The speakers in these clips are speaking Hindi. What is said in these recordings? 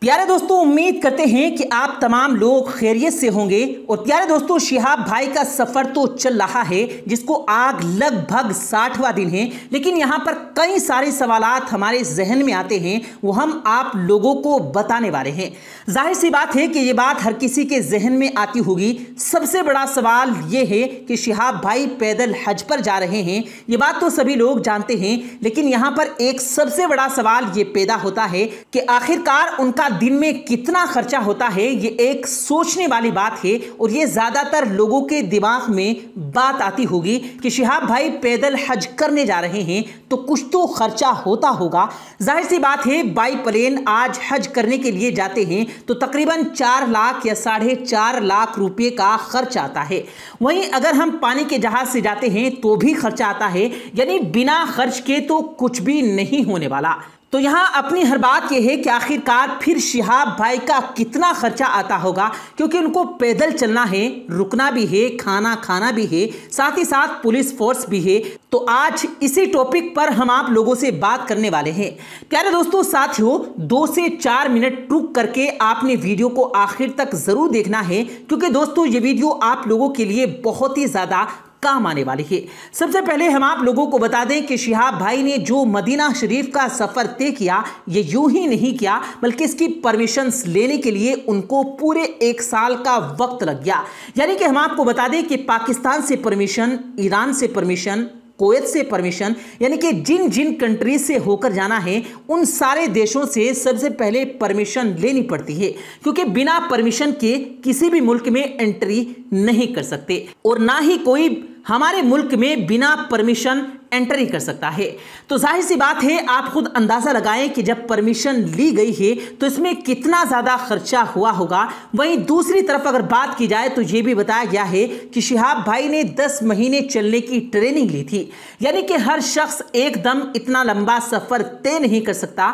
प्यारे दोस्तों, उम्मीद करते हैं कि आप तमाम लोग खैरियत से होंगे। और प्यारे दोस्तों, शिहाब भाई का सफर तो चल रहा है जिसको आग लगभग 60वां दिन है, लेकिन यहां पर कई सारे सवालात हमारे जहन में आते हैं, वो हम आप लोगों को बताने वाले हैं। जाहिर सी बात है कि ये बात हर किसी के जहन में आती होगी। सबसे बड़ा सवाल ये है कि शिहाब भाई पैदल हज पर जा रहे हैं, ये बात तो सभी लोग जानते हैं, लेकिन यहां पर एक सबसे बड़ा सवाल ये पैदा होता है कि आखिरकार उनका दिन में कितना खर्चा होता है। ये एक सोचने वाली बात है और ये ज्यादातर लोगों के दिमाग में बात आती होगी कि शिहाब भाई पैदल हज करने जा रहे हैं तो कुछ तो खर्चा होता होगा। जाहिर सी बात है, बाई प्लेन आज हज करने के लिए जाते हैं तो तकरीबन 4 लाख या 4.5 लाख रुपए का खर्च आता है। वहीं अगर हम पानी के जहाज से जाते हैं तो भी खर्चा आता है, यानी बिना खर्च के तो कुछ भी नहीं होने वाला। तो यहाँ अपनी हर बात यह है कि आखिरकार फिर शिहाब भाई का कितना खर्चा आता होगा, क्योंकि उनको पैदल चलना है, रुकना भी है, खाना खाना भी है, साथ ही साथ पुलिस फोर्स भी है। तो आज इसी टॉपिक पर हम आप लोगों से बात करने वाले हैं। प्यारे दोस्तों, साथियों, 2 से 4 मिनट रुक करके आपने वीडियो को आखिर तक जरूर देखना है, क्योंकि दोस्तों ये वीडियो आप लोगों के लिए बहुत ही ज्यादा काम आने वाली है। सबसे पहले हम आप लोगों को बता दें कि शिहाब भाई ने जो मदीना शरीफ का सफर तय किया, ये यूं ही नहीं किया, बल्कि इसकी परमिशंस लेने के लिए उनको पूरे 1 साल का वक्त लग गया। यानी कि हम आपको बता दें कि पाकिस्तान से परमिशन, ईरान से परमिशन, कुवैत से परमिशन, यानी कि जिन जिन कंट्रीज से होकर जाना है उन सारे देशों से सबसे पहले परमिशन लेनी पड़ती है, क्योंकि बिना परमिशन के किसी भी मुल्क में एंट्री नहीं कर सकते और ना ही कोई हमारे मुल्क में बिना परमिशन एंट्री कर सकता है। तो जाहिर सी बात है, आप खुद अंदाजा लगाएं कि जब परमिशन ली गई है तो इसमें कितना ज्यादा खर्चा हुआ होगा। वहीं दूसरी तरफ अगर बात की जाए तो यह भी बताया गया है कि शिहाब भाई ने 10 महीने चलने की ट्रेनिंग ली थी, यानी कि हर शख्स एकदम इतना लंबा सफर तय नहीं कर सकता।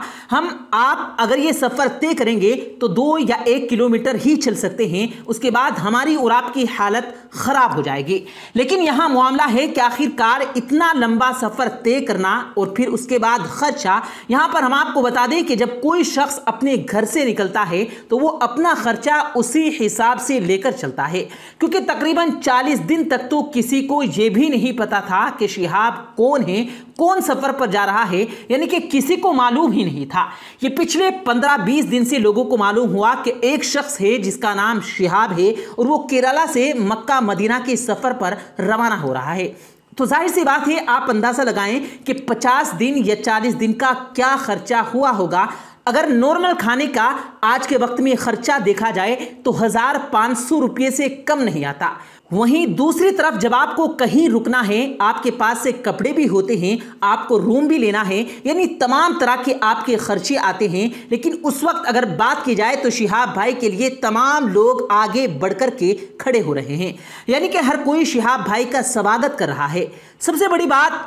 आप अगर ये सफर तय करेंगे तो 2 या 1 किलोमीटर ही चल सकते हैं, उसके बाद हमारी और आपकी हालत खराब हो जाएगी। लेकिन यहां मामला है कि आखिरकार इतना लंबा सफर तय करना और फिर उसके बाद खर्चा। यहां पर हम आपको बता दें कि जब कोई शख्स अपने घर से निकलता है तो वो अपना खर्चा उसी हिसाब से लेकर चलता है, क्योंकि तकरीबन 40 दिन तक तो किसी को यह भी नहीं पता था कि शिहाब कौन है, कौन सफर पर जा रहा है, यानी कि किसी को मालूम ही नहीं था। ये पिछले 15-20 दिन से लोगों को मालूम हुआ कि एक शख्स है जिसका नाम शिहाब है और वो केरला से मक्का मदीना के सफर पर रवाना हो रहा है। तो जाहिर सी बात है, आप अंदाजा लगाएं कि 50 दिन या 40 दिन का क्या खर्चा हुआ होगा। अगर नॉर्मल खाने का आज के वक्त में खर्चा देखा जाए तो 1500 रुपये से कम नहीं आता। वहीं दूसरी तरफ जब आपको कहीं रुकना है, आपके पास से कपड़े भी होते हैं, आपको रूम भी लेना है, यानी तमाम तरह के आपके खर्चे आते हैं। लेकिन उस वक्त अगर बात की जाए तो शिहाब भाई के लिए तमाम लोग आगे बढ़कर के खड़े हो रहे हैं, यानी कि हर कोई शिहाब भाई का स्वागत कर रहा है। सबसे बड़ी बात,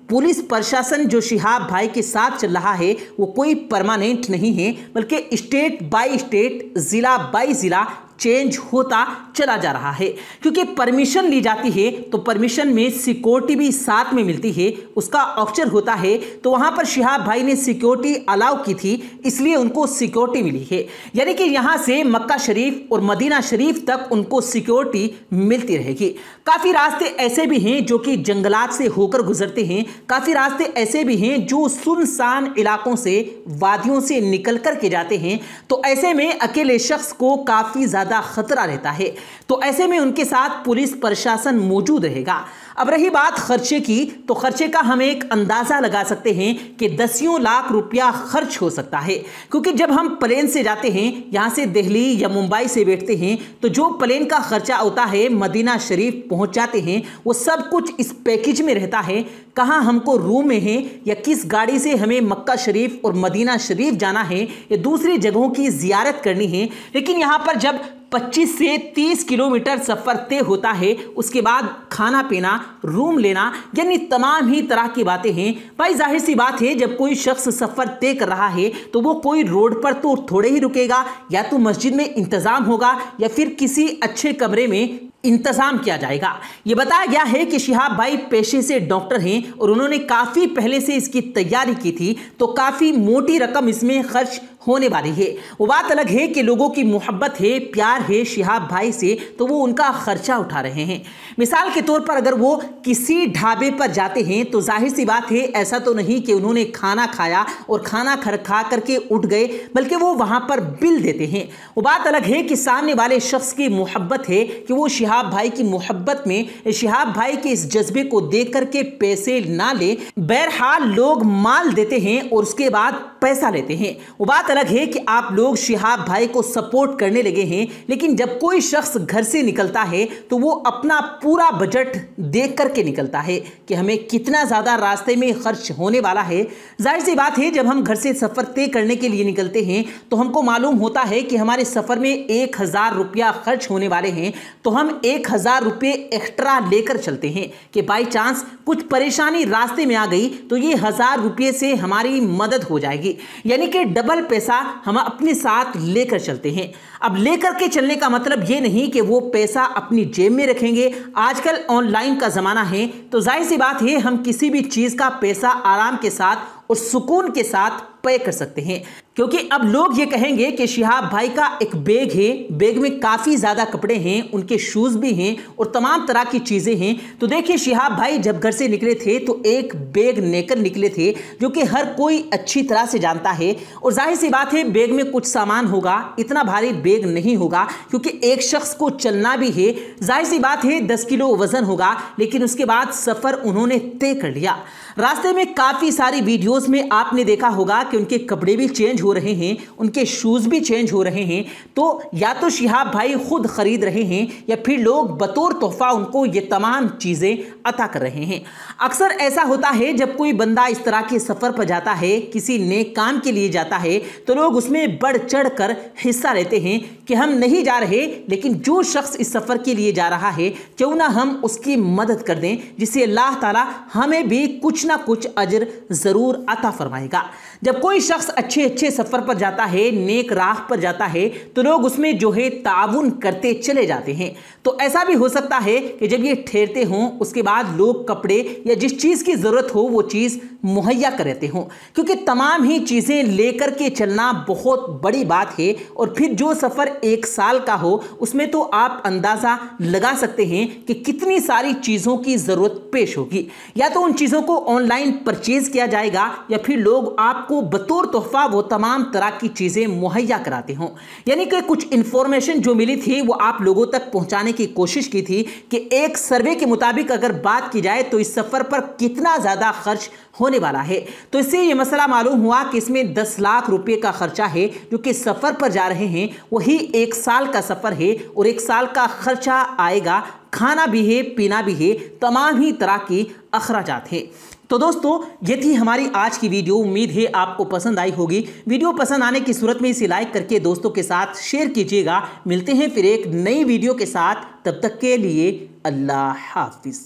पुलिस प्रशासन जो शिहाब भाई के साथ चल रहा है वो कोई परमानेंट नहीं है, बल्कि स्टेट बाय स्टेट, जिला बाय जिला चेंज होता चला जा रहा है। क्योंकि परमिशन ली जाती है तो परमिशन में सिक्योरिटी भी साथ में मिलती है, उसका ऑप्शन होता है। तो वहां पर शिहाब भाई ने सिक्योरिटी अलाउ की थी, इसलिए उनको सिक्योरिटी मिली है, यानी कि यहां से मक्का शरीफ और मदीना शरीफ तक उनको सिक्योरिटी मिलती रहेगी। काफी रास्ते ऐसे भी हैं जो कि जंगलात से होकर गुजरते हैं, काफी रास्ते ऐसे भी हैं जो सुनसान इलाकों से, वादियों से निकल कर के जाते हैं। तो ऐसे में अकेले शख्स को काफी ज्यादा खतरा रहता है, तो ऐसे में उनके साथ पुलिस प्रशासन मौजूद रहेगा। अब रही बात खर्चे की, तो खर्चे का हम एक अंदाजा लगा सकते हैं कि 10 लाख रुपया खर्च हो सकता है, क्योंकि जब हम प्लेन से जाते हैं, यहां से दिल्ली या मुंबई से बैठते हैं, तो जो प्लेन का खर्चा होता है, मदीना शरीफ पहुंच जाते हैं, वो सब कुछ इस पैकेज में रहता है। कहां हमको रूम में है या किस गाड़ी से हमें मक्का शरीफ और मदीना शरीफ जाना है या दूसरी जगहों की जियारत करनी है। लेकिन यहां पर जब 25 से 30 किलोमीटर सफर तय होता है, उसके बाद खाना पीना, रूम लेना, यानी तमाम ही तरह की बातें हैं। भाई जाहिर सी बात है, जब कोई शख्स सफर तय कर रहा है तो वो कोई रोड पर तो थोड़े ही रुकेगा, या तो मस्जिद में इंतजाम होगा या फिर किसी अच्छे कमरे में इंतजाम किया जाएगा। ये बताया गया है कि शिहाब भाई पेशे से डॉक्टर हैं और उन्होंने काफी पहले से इसकी तैयारी की थी, तो काफी मोटी रकम इसमें खर्च होने वाली है। वो बात अलग है कि लोगों की मोहब्बत है, प्यार है शिहाब भाई से, तो वो उनका खर्चा उठा रहे हैं। मिसाल के तौर पर अगर वो किसी ढाबे पर जाते हैं तो जाहिर सी बात है ऐसा तो नहीं कि उन्होंने खाना खाया और खाना खा करके उठ गए, बल्कि वो वहां पर बिल देते हैं। वो बात अलग है कि सामने वाले शख्स की मोहब्बत है कि वो शिहाब भाई की मोहब्बत में शिहाब भाई के इस जज्बे को देख करके पैसे ना ले, बहरहाल लोग माल देते हैं और उसके बाद पैसा लेते हैं। वो बात अलग है कि आप लोग शिहाब भाई को सपोर्ट करने लगे हैं, लेकिन जब कोई शख्स घर से निकलता है तो वो अपना पूरा बजट देख करके निकलता है कि हमें कितना ज्यादा रास्ते में खर्च होने वाला है। जाहिर सी बात है जब हम घर से सफर तय करने के लिए निकलते हैं तो हमको मालूम होता है कि हमारे सफर में 1000 रुपया खर्च होने वाले हैं, तो हम 1000 रुपये एक्स्ट्रा लेकर चलते हैं कि बाई चांस कुछ परेशानी रास्ते में आ गई तो ये 1000 रुपये से हमारी मदद हो जाएगी, यानी कि डबल पैसा हम अपने साथ लेकर चलते हैं। अब लेकर के चलने का मतलब ये नहीं कि वो पैसा अपनी जेब में रखेंगे। आजकल ऑनलाइन का जमाना है, तो जाहिर सी बात है हम किसी भी चीज का पैसा आराम के साथ और सुकून के साथ पे कर सकते हैं, क्योंकि अब लोग ये कहेंगे कि शिहाब भाई का एक बैग है, बैग में काफी ज्यादा कपड़े हैं, उनके शूज भी हैं और तमाम तरह की चीजें हैं। तो देखिए शिहाब भाई जब घर से निकले थे तो एक बैग लेकर निकले थे, जो कि हर कोई अच्छी तरह से जानता है। और जाहिर सी बात है बैग में कुछ सामान होगा, इतना भारी बैग नहीं होगा, क्योंकि एक शख्स को चलना भी है। जाहिर सी बात है 10 किलो वजन होगा, लेकिन उसके बाद सफर उन्होंने तय कर लिया। रास्ते में काफी सारी वीडियोस में आपने देखा होगा कि उनके कपड़े भी चेंज हो रहे हैं, उनके शूज भी चेंज हो रहे हैं। तो या तो शिहाब भाई खुद खरीद रहे हैं या फिर लोग बतौर तोहफा उनको ये तमाम चीजें अता कर रहे हैं। अक्सर ऐसा होता है जब कोई बंदा इस तरह के सफर पर जाता है, किसी नेक काम के लिए जाता है, तो लोग उसमें बढ़ चढ़ कर हिस्सा लेते हैं कि हम नहीं जा रहे, लेकिन जो शख्स इस सफर के लिए जा रहा है क्यों ना हम उसकी मदद कर दें, जिससे अल्लाह ताला हमें भी कुछ ना कुछ अजर जरूर अता फरमाएगा। जब कोई शख्स अच्छे सफर पर जाता है, नेक राह पर जाता है, तो लोग उसमें जो है ताउन करते चले जाते हैं। तो ऐसा भी हो सकता है कि जब ये ठहरते हों उसके बाद लोग कपड़े या जिस चीज की जरूरत हो वो चीज मुहैया करते हों, क्योंकि तमाम ही चीजें लेकर के चलना बहुत बड़ी बात है। और फिर जो सफर 1 साल का हो उसमें तो आप अंदाजा लगा सकते हैं कि कितनी सारी चीजों की जरूरत पेश होगी। या तो उन चीजों को ऑनलाइन परचेज किया जाएगा या फिर लोग आपको बतौर तोहफा वो तमाम तरह की चीजें मुहैया कराते हों। यानी कि कुछ इंफॉर्मेशन जो मिली थी वो आप लोगों तक पहुंचाने की कोशिश की थी कि एक सर्वे के मुताबिक अगर बात की जाए तो इस सफर पर कितना ज्यादा खर्च होने वाला है। तो इससे यह मसला मालूम हुआ कि इसमें 10 लाख रुपए का खर्चा है, जो कि सफर पर जा रहे हैं वही 1 साल का सफर है और 1 साल का खर्चा आएगा, खाना भी है, पीना भी है, तमाम ही तरह की अखराजात है। तो दोस्तों ये थी हमारी आज की वीडियो। उम्मीद है आपको पसंद आई होगी। वीडियो पसंद आने की सूरत में इसे लाइक करके दोस्तों के साथ शेयर कीजिएगा। मिलते हैं फिर एक नई वीडियो के साथ, तब तक के लिए अल्लाह हाफिज।